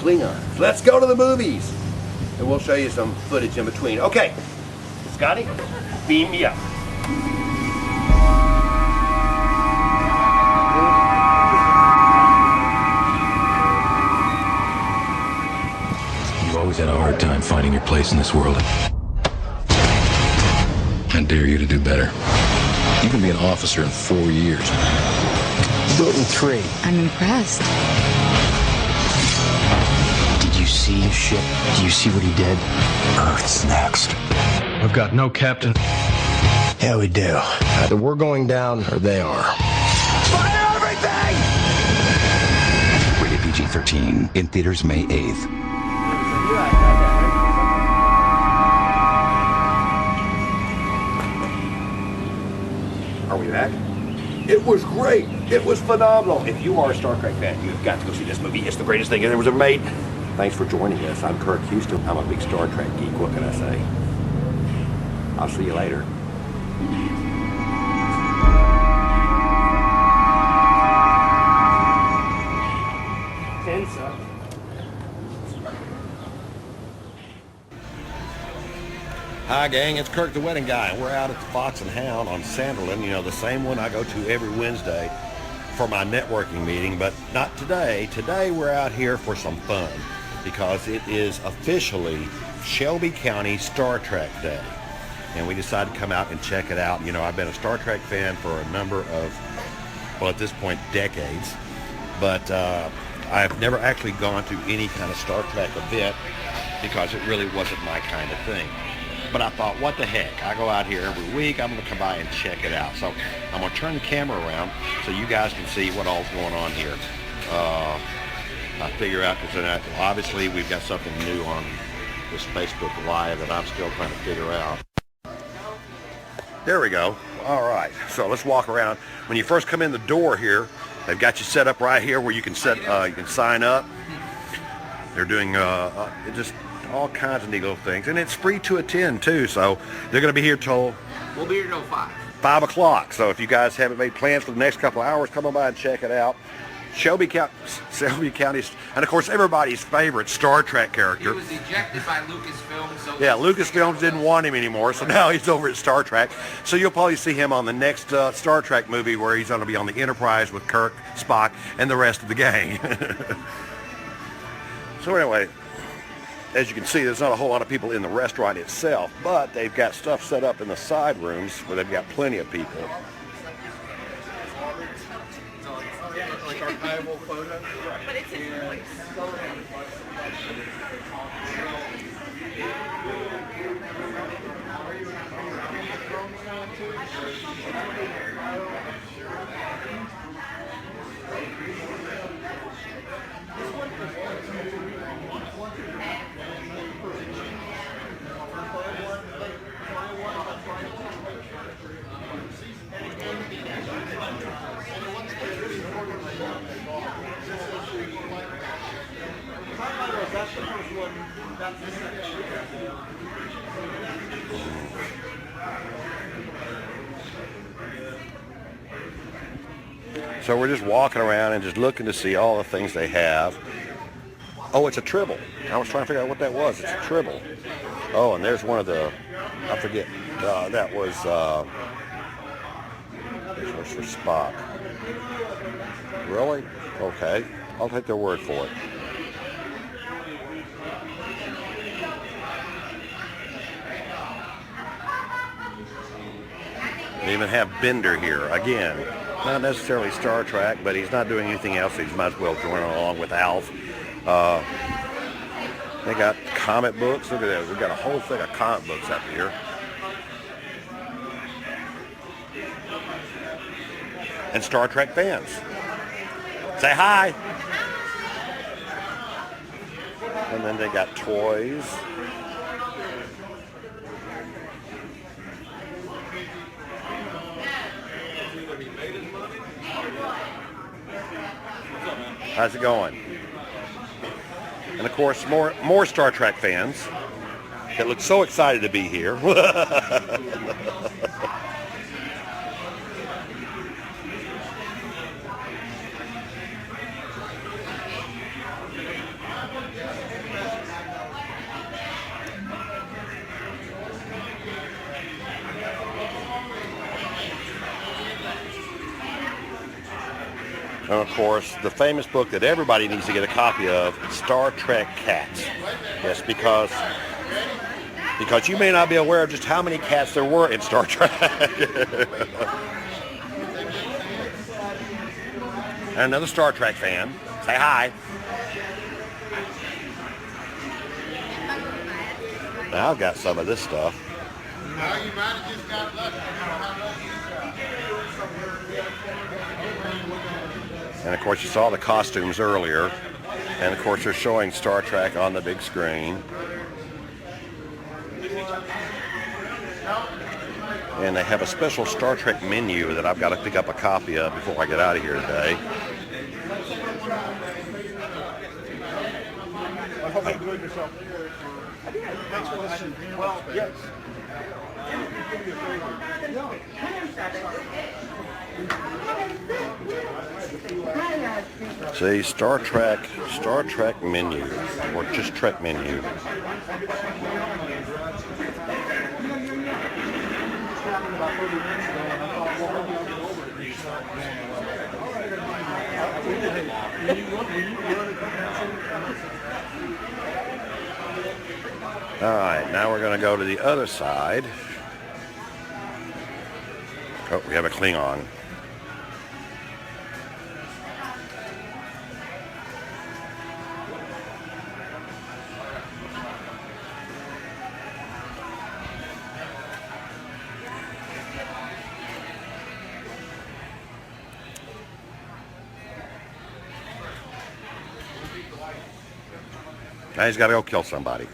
Klingons. Let's go to the movies. And we'll show you some footage in between. Okay, Scotty, beam me up. You've always had a hard time finding your place in this world. I dare you to do better. You can be an officer in 4 years. Do it in 3. I'm impressed. Did you see his ship? Do you see what he did? Earth's next. We've got no captain. Yeah, we do. Either we're going down or they are. Fire everything! Rated PG-13. In theaters May 8th. Are we back? It was great. It was phenomenal. If you are a Star Trek fan, you've got to go see this movie. It's the greatest thing that ever was made. Thanks for joining us. I'm Kirk Houston. I'm a big Star Trek geek. What can I say? I'll see you later. Hi gang, it's Kirk the Wedding Guy. We're out at the Fox and Hound on Sanderlin, you know, the same one I go to every Wednesday for my networking meeting, but not today. Today we're out here for some fun because it is officially Shelby County Star Trek Day. And we decided to come out and check it out. You know, I've been a Star Trek fan for a number of, well at this point, decades, but I've never actually gone to any kind of Star Trek event because it really wasn't my kind of thing. But I thought, what the heck? I go out here every week. I'm going to come by and check it out. So I'm going to turn the camera around so you guys can see what all's going on here. I figure out, because obviously we've got something new on this Facebook Live that I'm still trying to figure out. There we go. All right. So let's walk around. When you first come in the door here, they've got you set up right here where you can you can sign up. They're doing just all kinds of neat little things, and it's free to attend too, so they're going to be here till we'll be here till 5 o'clock. So if you guys haven't made plans for the next couple of hours, come on by and check it out. Shelby County, and of course everybody's favorite Star Trek character. He was ejected by Lucasfilm. So yeah, Lucasfilm didn't want him anymore, so now he's over at Star Trek. So you'll probably see him on the next Star Trek movie where he's going to be on the Enterprise with Kirk, Spock, and the rest of the gang. So anyway, as you can see, there's not a whole lot of people in the restaurant itself, but they've got stuff set up in the side rooms where they've got plenty of people. like archival photos. But it's his voice. So we're just walking around and just looking to see all the things they have. Oh, it's a Tribble. I was trying to figure out what that was. It's a Tribble. Oh, and there's one of the, I forget, that was for Spock. Really? Okay. I'll take their word for it. They even have Bender here. Again, not necessarily Star Trek, but he's not doing anything else. He might as well join along with Alf. They got comic books. Look at that. We've got a whole thing of comic books up here. And Star Trek fans. Say hi. And then they got toys. How's it going? And of course, more Star Trek fans that look so excited to be here. And of course, the famous book that everybody needs to get a copy of, Star Trek Cats. Yes, because you may not be aware of just how many cats there were in Star Trek. And another Star Trek fan. Say hi. Now I've got some of this stuff. And of course you saw the costumes earlier. And of course they're showing Star Trek on the big screen. And they have a special Star Trek menu that I've got to pick up a copy of before I get out of here today. I hope you enjoyed yourself. Next question. Well, yes. See, Star Trek menu, or just Trek menu. All right, now we're going to go to the other side. Oh, we have a Klingon. Now he's got to go kill somebody.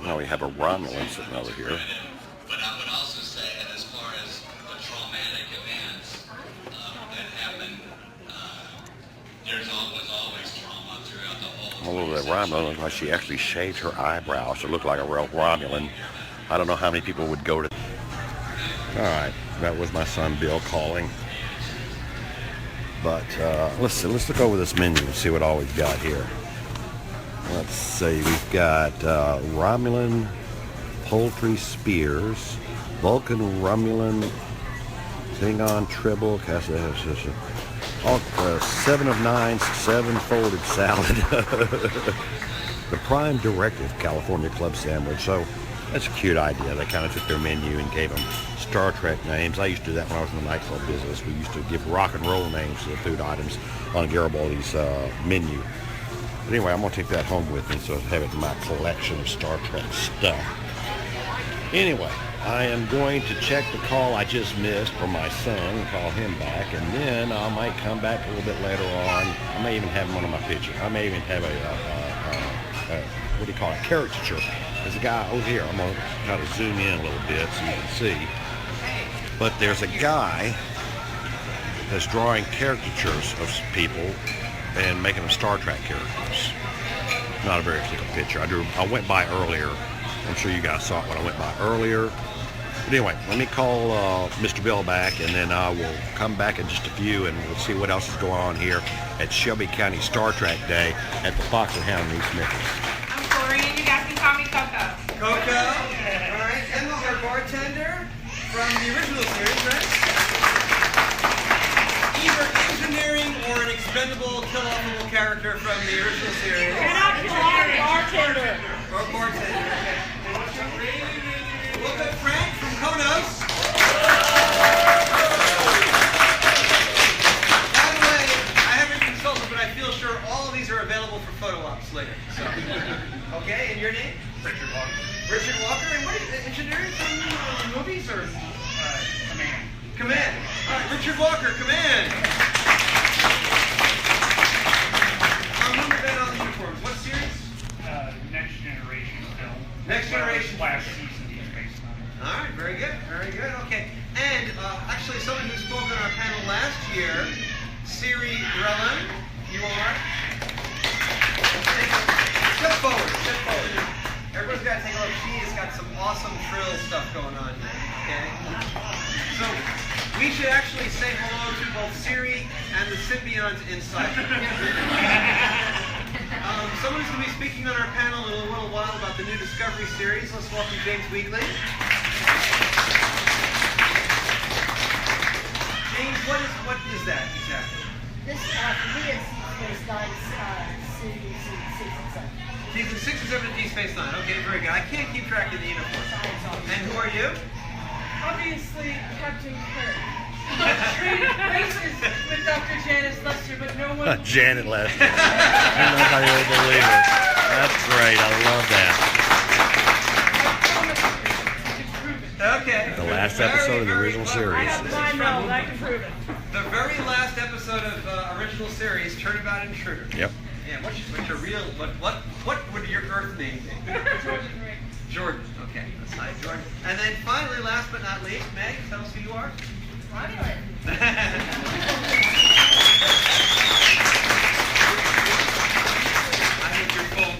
Now we have a Romulan sitting over here. But I would also say that as far as the traumatic events that happen, was always trauma throughout the whole. Although that Romulan looked like she actually shaved her eyebrows to look like a real Romulan. I don't know how many people would go to. All right, that was my son Bill calling. But let's look over this menu and see what all we've got here. Let's see, we've got Romulan poultry spears, Vulcan Romulan, Klingon Tribble, 7 of 9, 7-folded salad. The Prime Directive California Club Sandwich. So that's a cute idea. They kind of took their menu and gave them Star Trek names. I used to do that when I was in the nightclub business. We used to give rock and roll names to the food items on Garibaldi's menu. But anyway, I'm going to take that home with me so I have it in my collection of Star Trek stuff. Anyway, I am going to check the call I just missed from my son and call him back, and then I might come back a little bit later on. I may even have one of my pictures. I may even have a what do you call it, caricature. There's a guy over here. I'm going to try to zoom in a little bit so you can see. But there's a guy that's drawing caricatures of people and making them Star Trek characters. Not a very clear picture. I went by earlier. I'm sure you guys saw it when I went by earlier. But anyway, let me call Mr. Bill back, and then I will come back in just a few, and we'll see what else is going on here at Shelby County Star Trek Day at the Fox and Hound in East Memphis. I'm Corey, and you guys can call me Coco. Coco? All right. Emma's our bartender from the original series, right? Either engineering or an expendable, kill-offable character from the original series. And I'm bartender. Or bartender. Look at Frank from Konos. By the way, I haven't consulted, but I feel sure all of these are available for photo ops later. So, okay, and your name? Richard Walker. Richard Walker, and what is engineering from movies or? Command. Command. All right, Richard Walker, Command. Who been on the uniforms? What series? Next Generation film. Next Generation. Last season, Deep Space Nine. All right, very good, very good. Okay, and actually someone who spoke on our panel last year, Siri Grellen. You are? Step forward, step forward. Everyone's got to take a look. She has got some awesome trill stuff going on here, okay? So we should actually say hello to both Siri and the symbionts inside. Someone's going to be speaking on our panel in a little while about the new Discovery series. Let's welcome James Wheatley. James, what is that exactly? This, for me, it's Space Nine's season 6 and 7. Season 6 and 7 of Deep Space Nine. Okay, very good. I can't keep track of the uniform. And who are you? Obviously, Captain Kirk. Traded places with Dr. Janice Lester, but no one... Janet Lester. Nobody will believe it. That's great. I love that. Okay. The last episode of the original series. I have mine now, but I can prove it. The very last episode of original series, Turnabout Intruder. Yep. Yeah, what's your real, what would your Earth name be? Jordan Ring. Jordan. Okay, that's nice, Jordan. And then finally, last but not least, Meg, tell us who you are. Romulan. I think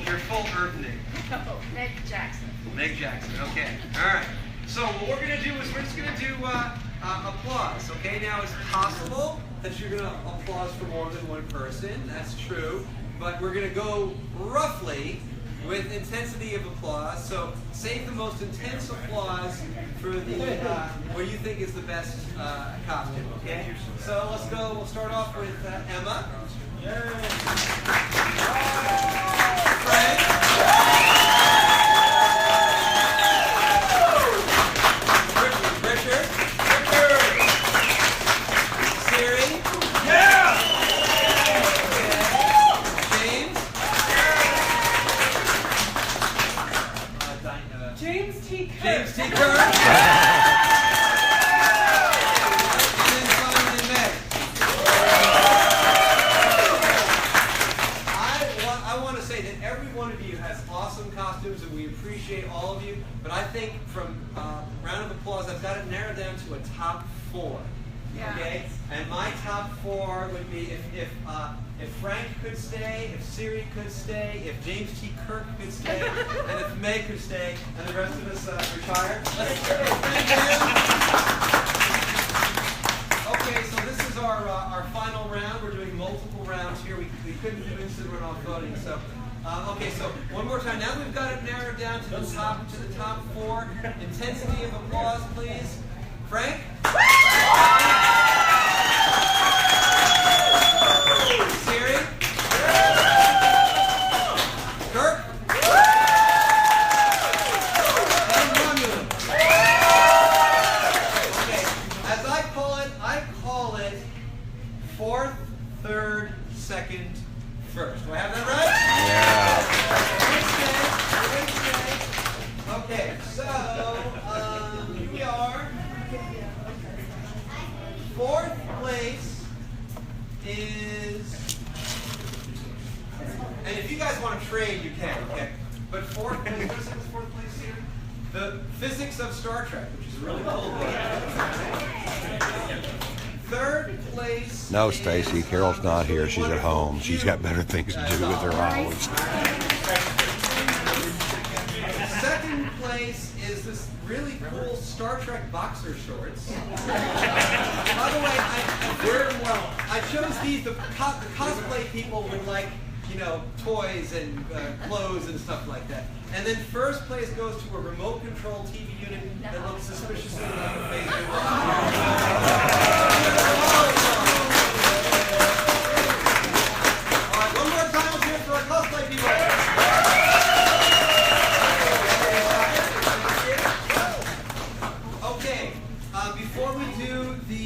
your full Earth name. Oh, Meg Jackson. Meg Jackson. Okay. All right. So what we're going to do is we're just going to do applause. Okay. Now it's possible that you're going to applause for more than one person. That's true. But we're going to go roughly with intensity of applause. So save the most intense applause for the what you think is the best costume. Okay. So let's go. We'll start off with Emma. Frank. Richard. Siri. Yeah. James. James T. Kirk. James T. Kirk. And then Simon and Meg. I want to say that every one of you has awesome costumes, and we appreciate all of you. But I think from round of applause, I've got it narrowed down to a top 4. Yeah. Okay, and my top 4 would be if Frank could stay, if Siri could stay, if James T. Kirk could stay, and if Meg could stay, and the rest of us retire. Let's thank you. Okay, so this is our final round. We're doing multiple rounds here. We couldn't do instant runoff voting, so. Okay, so one more time. Now we've got it narrowed down to the top 4. Intensity of applause, please. Frank. Siri. Kirk. And Romulan. Okay, as I call it 4th, 3rd, 2nd, 1st. Do I have that right? Yeah. Okay, so here we are. 4th place is, and if you guys want to trade, you can, okay? But 4th place, what is 4th place here? The Physics of Star Trek, which is a really cool book. 3rd place. No, Stacy, Carol's not here. She's at home. She's got better things to do with her hours. 2nd place is this really cool Star Trek boxer shorts. By the way, I chose these. The cosplay people would like, toys and clothes and stuff like that. And then 1st place goes to a remote control TV unit that looks suspiciously like a Facebook. All right, one more time. Let's hear it for our cosplay people. Okay, before we do the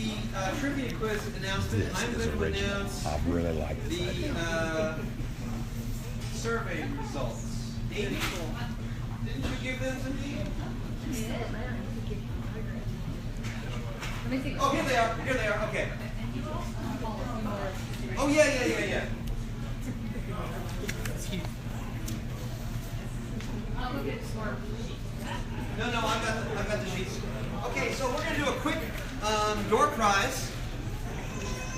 trivia quiz announcement, I'm going to announce I really like the survey results. Amy, didn't you give them to me? Oh, here they are. Here they are. Okay. Oh, yeah. No, I've got the sheets. Okay, so we're going to do a quick Door prize.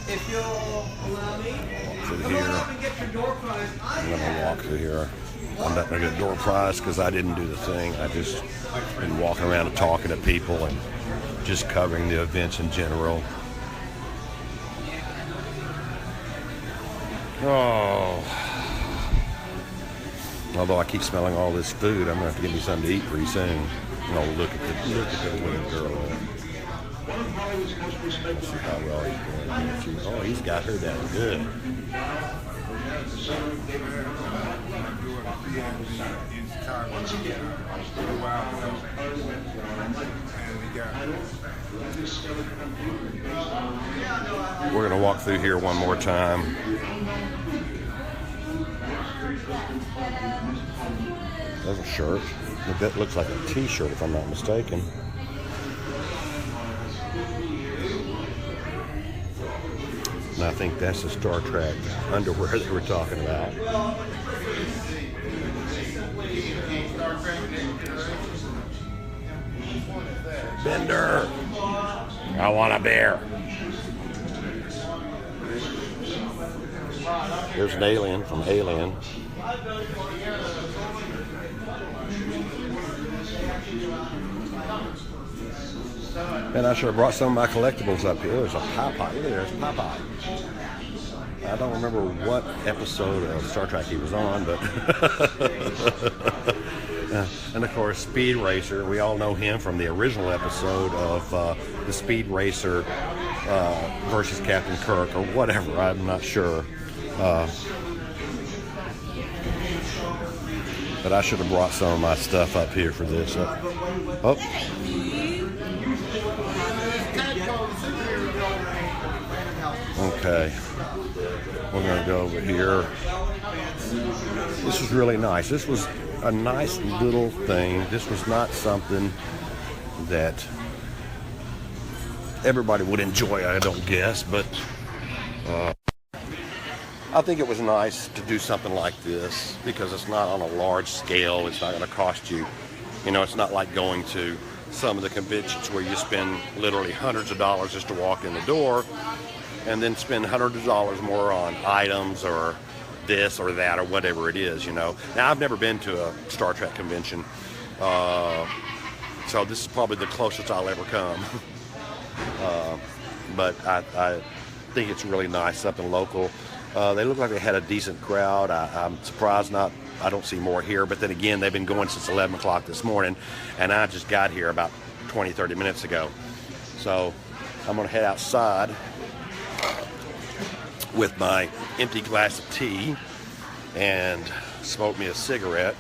If you'll allow me. Through Come here. on up and get your door prize. I'm gonna walk through here. I'm not gonna get door prize because I didn't do the thing. I just been walking around and talking to people and just covering the events in general. Oh. Although I keep smelling all this food, I'm gonna have to get me something to eat pretty soon. Oh, look at the little girl. Let's see how well he's doing. Oh, he's got her down good. We're gonna walk through here one more time. There's a shirt. That looks like a t-shirt if I'm not mistaken. And I think that's the Star Trek underwear they were talking about. Bender! I want a bear. There's an alien from Alien. And I should have brought some of my collectibles up here. There's a Popeye. Look at there's Popeye. I don't remember what episode of Star Trek he was on, but and of course Speed Racer. We all know him from the original episode of the Speed Racer versus Captain Kirk or whatever. I'm not sure. But I should have brought some of my stuff up here for this. Oh. Okay, we're going to go over here. This was really nice. This was a nice little thing. This was not something that everybody would enjoy, I don't guess, but I think it was nice to do something like this because it's not on a large scale. It's not going to cost you, it's not like going to some of the conventions where you spend literally hundreds of dollars just to walk in the door and then spend hundreds of dollars more on items or this or that or whatever it is, Now, I've never been to a Star Trek convention, so this is probably the closest I'll ever come. But I think it's really nice, something local. They look like they had a decent crowd. I'm surprised I don't see more here, but then again, they've been going since 11 o'clock this morning, and I just got here about 20, 30 minutes ago. So I'm going to head outside with my empty glass of tea and smoke me a cigarette